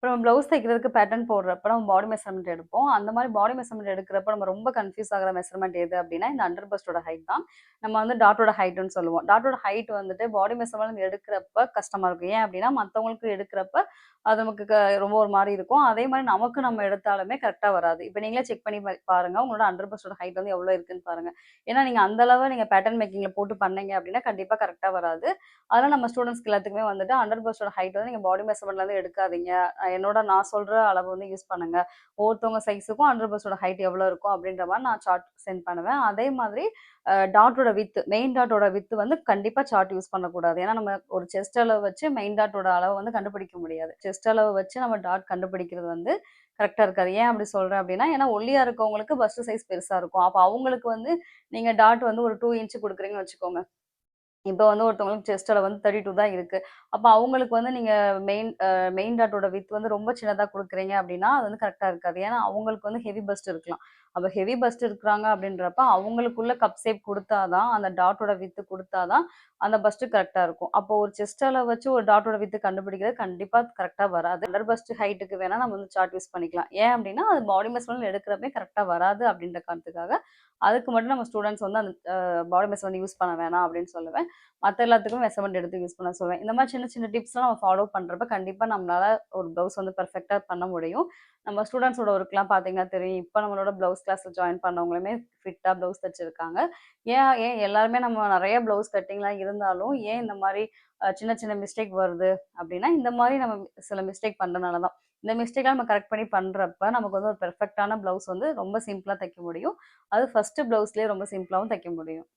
இப்ப நம்ம ப்ளவுஸ் தைக்கிறதுக்கு பேட்டர்ன் போடுறப்ப நம்ம பாடி மெஷர்மென்ட் எடுப்போம். அந்த மாரி பாடி மெஷர்மென்ட் எடுக்கிறப்ப நம்ம ரொம்ப கன்ஃப்யூஸ் ஆகுற மெஷர்மென்ட் எது அப்டின்னா, இந்த அண்டர் பஸ்ட்டோட ஹைட் தான். நம்ம வந்து டாட்டோட ஹைட்ன்னு சொல்லுவோம். டாட்டோட ஹைட் வந்துட்டு பாடி மெஷர்மென்ட் எடுக்கிறப்ப கஷ்டமா இருக்கும். ஏன் அப்டின்னா, மத்தவங்களுக்கு எடுக்கிறப்ப அது நமக்கு ரொம்ப ஒரு மாரி இருக்கும். அதே மாரி நமக்கு நம்ம எடுத்தாலுமே கரெக்ட்டா வராது. இப்ப நீங்களே செக் பண்ணி பாருங்க. உங்களோட அண்டர் பஸ்ட்டோட ஹைட் வந்து எவ்வளோ இருக்குன்னு பாருங்க. ஏன்னா, நீங்க அந்த அளவு நீங்க பேட்டர்ன் மேக்கிங்ல போட்டு பண்ணீங்க அப்டின்னா, கண்டிப்பா கரெக்ட்டா வராது. அதனால நம்ம ஸ்டூடண்ட்ஸ்க்கு எல்லாத்துக்குமே வந்துட்டு அண்டர் பஸ்ட்டோட ஹைட் வந்து நீங்க பாடி மெஷர்மென்ட்லேருந்து எடுக்காதீங்க. நான் சொல்ற அளவு வந்து யூஸ் பண்ணுங்க. ஒவ்வொருத்தவங்க சைஸுக்கும் அண்டர் பஸ்ஸோட ஹைட் எவ்வளோ இருக்கும் அப்படின்ற மாரி நான் சார்ட் சென்ட் பண்ணுவேன். அதே மாதிரி டாட்டோட விட்த், மெயின் டாட்டோட விட்த் வந்து கண்டிப்பா சார்ட் யூஸ் பண்ணக்கூடாது. ஏன்னா நம்ம ஒரு செஸ்ட் அளவு வச்சு மெயின் டாட்டோட அளவு வந்து கண்டுபிடிக்க முடியாது. செஸ்ட் அளவு வச்சு நம்ம டாட் கண்டுபிடிக்கிறது வந்து கரெக்ட்டா இருக்காது. ஏன் அப்படி சொல்றேன் அப்படின்னா, ஏன்னா ஒல்லியா இருக்கவங்களுக்கு பஸ்ட் சைஸ் பெருசா இருக்கும். அப்ப அவங்களுக்கு வந்து நீங்க டாட் வந்து ஒரு 2 இன்ச் குடுக்குறீங்கன்னு வச்சுக்கோங்க. இப்ப வந்து ஒருத்தவங்களுக்கு செஸ்ட் அளவு வந்து 32 தான் இருக்கு. அப்ப அவங்களுக்கு வந்து நீங்க மெயின் டாட்டோட விட்த் வந்து ரொம்ப சின்னதா குடுக்குறீங்க அப்டின்னா, அது வந்து கரெக்ட்டா இருக்காது. ஏன்னா, அவங்களுக்கு வந்து ஹெவி பஸ்ட் இருக்கலாம். அப்ப ஹெவி பஸ்ட் இருக்கிறாங்க அப்டின்றப்ப, அவங்களுக்குள்ள கப் ஷேப் குடுத்தா தான், அந்த டாட்டோட விட்த் குடுத்தா தான், அந்த பஸ்ட் கரெக்ட்டா இருக்கும். அப்போ ஒரு செஸ்ட் அளவு வச்சு ஒரு டாட்டோட விட்த் கண்டுபிடிக்கிறது கண்டிப்பா கரெக்ட்டா வராது. அண்டர் பஸ்ட் ஹைட்டுக்கு வேணா நம்ம வந்து சார்ட் யூஸ் பண்ணிக்கலாம். ஏன் அப்டின்னா, அது பாடி மெஷர்மென்ட் எடுக்கிறப்பவே கரெக்ட்டா வராது அப்டின்ற காரணத்துக்காக, அதுக்கு மட்டும் நம்ம ஸ்டூடண்ட்ஸ் வந்து அந்த பாடி மெஷர்மென்ட் யூஸ் பண்ண வேணாம் அப்டின்னு சொல்லுவேன். மத்த எல்லாத்துக்கும் மெஷர்மென்ட் எடுத்து யூஸ் பண்ண சொல்லுவேன். இந்த மாரி சின்ன சின்ன டிப்ஸ்லாம் நம்ம ஃபாலோ பண்றப்ப கண்டிப்பா நம்மளால ஒரு ப்ளவுஸ் வந்து பெர்ஃபெக்ட்டா பண்ண முடியும். நம்ம ஸ்டூடண்ட்ஸோட ஒர்க்லாம் பார்த்தீங்கன்னா தெரியும். இப்ப நம்மளோட ப்ளவுஸ் கிளாஸ்ல ஜாயின் பண்ணவங்களுமே ஃபிட்டா ப்ளவுஸ் தச்சிருக்காங்க. ஏன் ஏன் எல்லாருமே நம்ம நெறைய ப்ளவுஸ் கட்டிங்லாம் இருந்தாலும், ஏன் இந்த மாரி சின்ன சின்ன மிஸ்டேக் வருது அப்டின்னா, இந்த மாரி நம்ம சில மிஸ்டேக் பண்றனால தான். இந்த மிஸ்டேக்லாம் நம்ம கரெக்ட் பண்ணி பண்றப்ப, நமக்கு வந்து ஒரு பெர்ஃபெக்ட்டான ப்ளவுஸ் வந்து ரொம்ப சிம்பிளா தைக்க முடியும். அது ஃபர்ஸ்ட் ப்ளவுஸ்லயே ரொம்ப சிம்பிளாவும் தைக்க முடியும்.